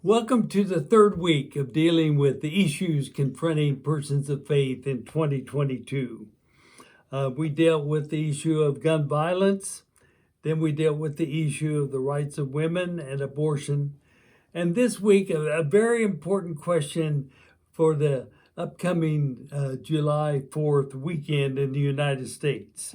Welcome to the third week of dealing with the issues confronting persons of faith in 2022. We dealt with the issue of gun violence, then we dealt with the issue of the rights of women and abortion, and this week a very important question for the upcoming July 4th weekend in the United States.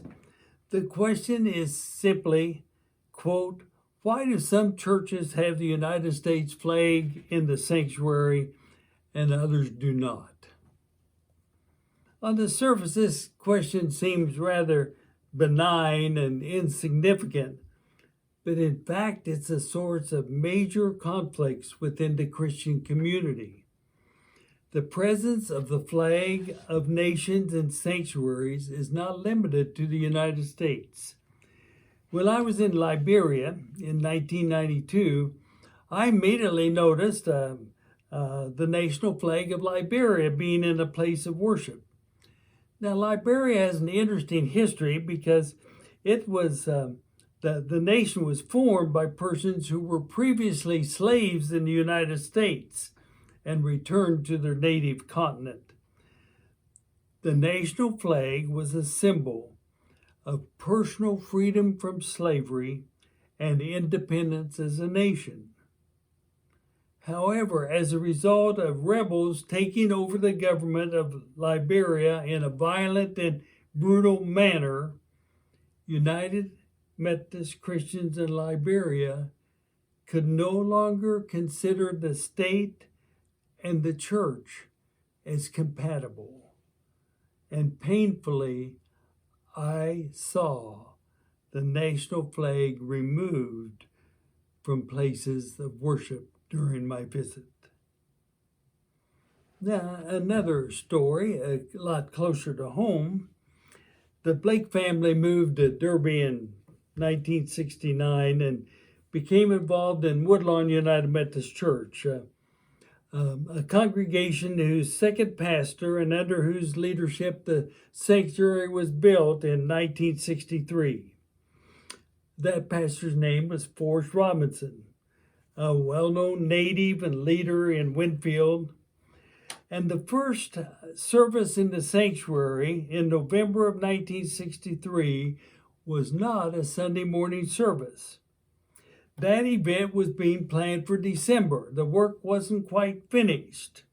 The question is simply, quote, why do some churches have the United States flag in the sanctuary and others do not? On the surface, this question seems rather benign and insignificant, but in fact, it's a source of major conflicts within the Christian community. The presence of the flag of nations and sanctuaries is not limited to the United States. When I was in Liberia in 1992, I immediately noticed the national flag of Liberia being in a place of worship. Now, Liberia has an interesting history because it was the nation was formed by persons who were previously slaves in the United States and returned to their native continent. The national flag was a symbol of personal freedom from slavery and independence as a nation. However, as a result of rebels taking over the government of Liberia in a violent and brutal manner, United Methodist Christians in Liberia could no longer consider the state and the church as compatible. And painfully, I saw the national flag removed from places of worship during my visit. Now, another story, a lot closer to home. The Blake family moved to Derby in 1969 and became involved in Woodlawn United Methodist Church, a congregation whose second pastor and under whose leadership the sanctuary was built in 1963. That pastor's name was Forrest Robinson, a well-known native and leader in Winfield. And the first service in the sanctuary in November of 1963 was not a Sunday morning service. That event was being planned for December. The work wasn't quite finished.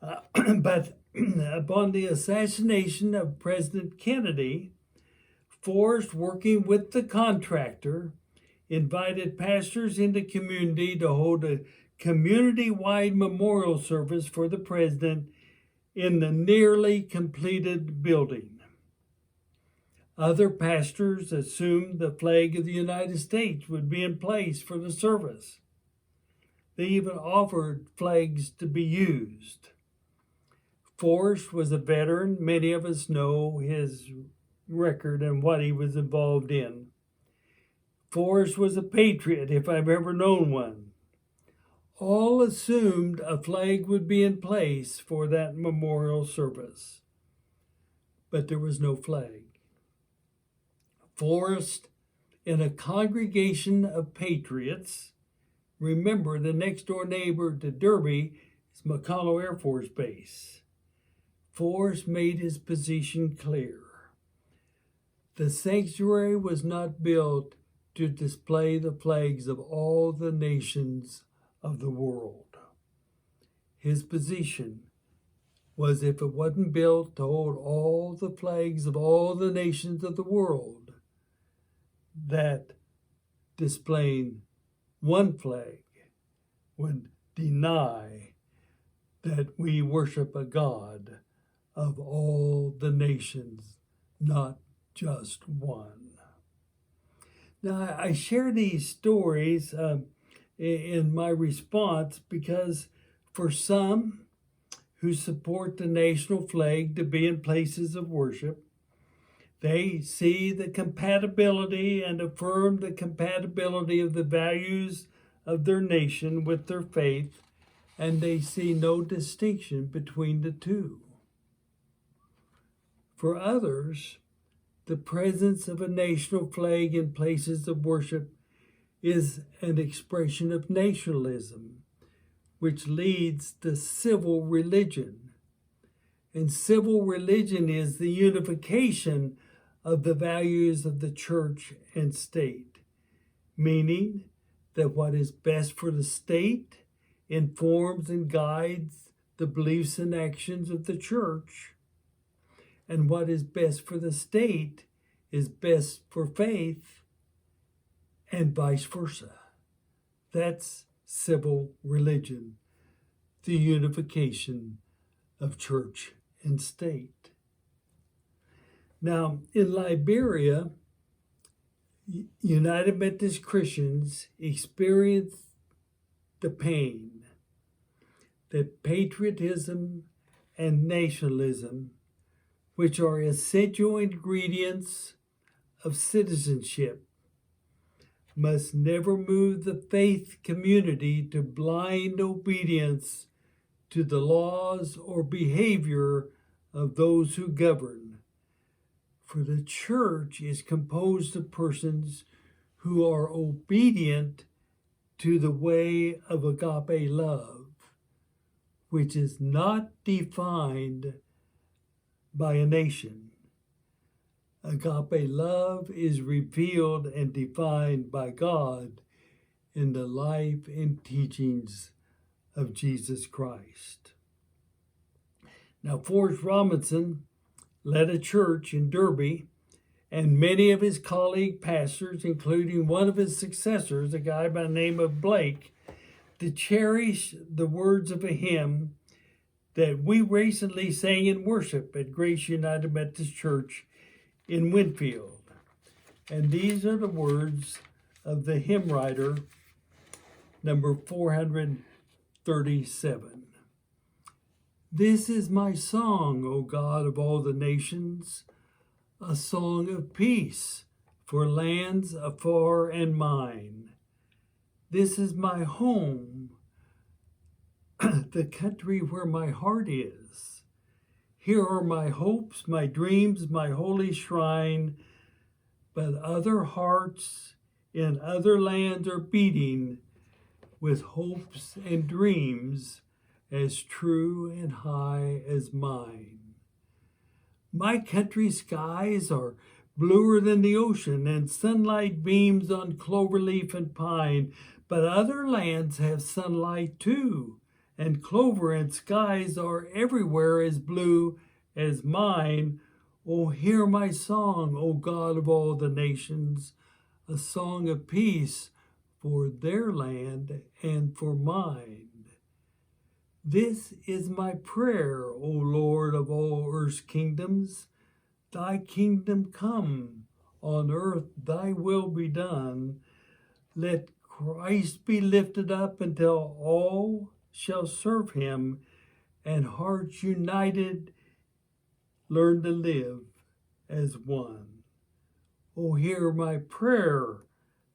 But upon the assassination of President Kennedy, Forrest, working with the contractor, invited pastors in the community to hold a community-wide memorial service for the president in the nearly completed building. Other pastors assumed the flag of the United States would be in place for the service. They even offered flags to be used. Forrest was a veteran. Many of us know his record and what he was involved in. Forrest was a patriot, if I've ever known one. All assumed a flag would be in place for that memorial service, but there was no flag. Forrest, in a congregation of patriots, remember the next door neighbor to Derby is McConnell Air Force Base. Forrest made his position clear. The sanctuary was not built to display the flags of all the nations of the world. His position was if it wasn't built to hold all the flags of all the nations of the world, that displaying one flag would deny that we worship a God of all the nations, not just one. Now, I share these stories in my response because for some who support the national flag to be in places of worship, they see the compatibility and affirm the compatibility of the values of their nation with their faith, and they see no distinction between the two. For others, the presence of a national flag in places of worship is an expression of nationalism, which leads to civil religion. And civil religion is the unification of the values of the church and state, meaning that what is best for the state informs and guides the beliefs and actions of the church, and what is best for the state is best for faith, and vice versa. That's civil religion, the unification of church and state. Now, in Liberia, United Methodist Christians experience the pain that patriotism and nationalism, which are essential ingredients of citizenship, must never move the faith community to blind obedience to the laws or behavior of those who govern. For the church is composed of persons who are obedient to the way of agape love, which is not defined by a nation. Agape love is revealed and defined by God in the life and teachings of Jesus Christ. Now, Forrest Robinson led a church in Derby, and many of his colleague pastors, including one of his successors, a guy by the name of Blake, to cherish the words of a hymn that we recently sang in worship at Grace United Methodist Church in Winfield. And these are the words of the hymn writer, number 437. This is my song, O God of all the nations, a song of peace for lands afar and mine. This is my home, the country where my heart is. Here are my hopes, my dreams, my holy shrine, but other hearts in other lands are beating with hopes and dreams as true and high as mine. My country's skies are bluer than the ocean, and sunlight beams on cloverleaf and pine, but other lands have sunlight too, and clover and skies are everywhere as blue as mine. Oh, hear my song, O God of all the nations, a song of peace for their land and for mine. This is my prayer, O Lord of all earth's kingdoms. Thy kingdom come, on earth thy will be done. Let Christ be lifted up until all shall serve him, and hearts united learn to live as one. O hear my prayer,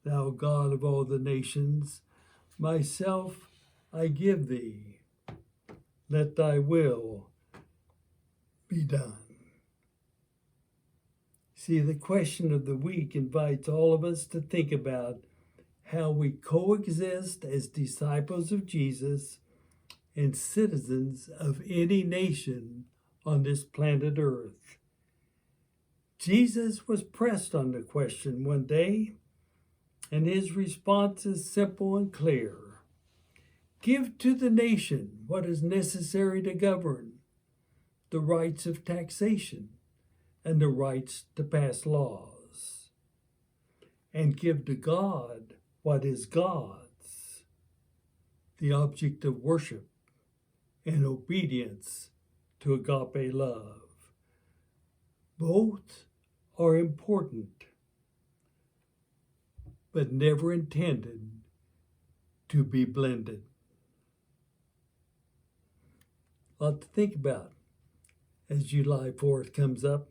thou God of all the nations. Myself I give thee. Let thy will be done. See, the question of the week invites all of us to think about how we coexist as disciples of Jesus and citizens of any nation on this planet Earth. Jesus was pressed on the question one day, and his response is simple and clear. Give to the nation what is necessary to govern, the rights of taxation and the rights to pass laws, and give to God what is God's, the object of worship and obedience to agape love. Both are important, but never intended to be blended. A lot to think about as July 4th comes up.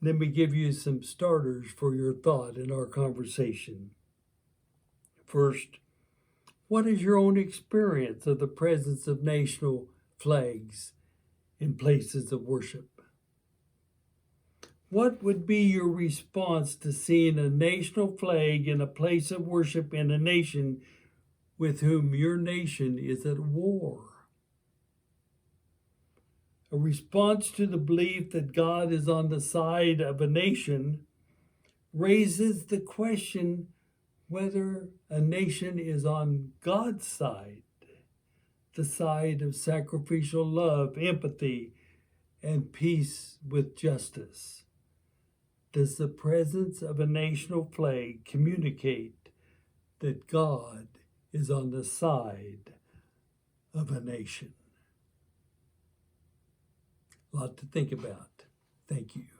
Let me give you some starters for your thought in our conversation. First, what is your own experience of the presence of national flags in places of worship? What would be your response to seeing a national flag in a place of worship in a nation with whom your nation is at war? A response to the belief that God is on the side of a nation raises the question whether a nation is on God's side, the side of sacrificial love, empathy, and peace with justice. Does the presence of a national flag communicate that God is on the side of a nation? A lot to think about. Thank you.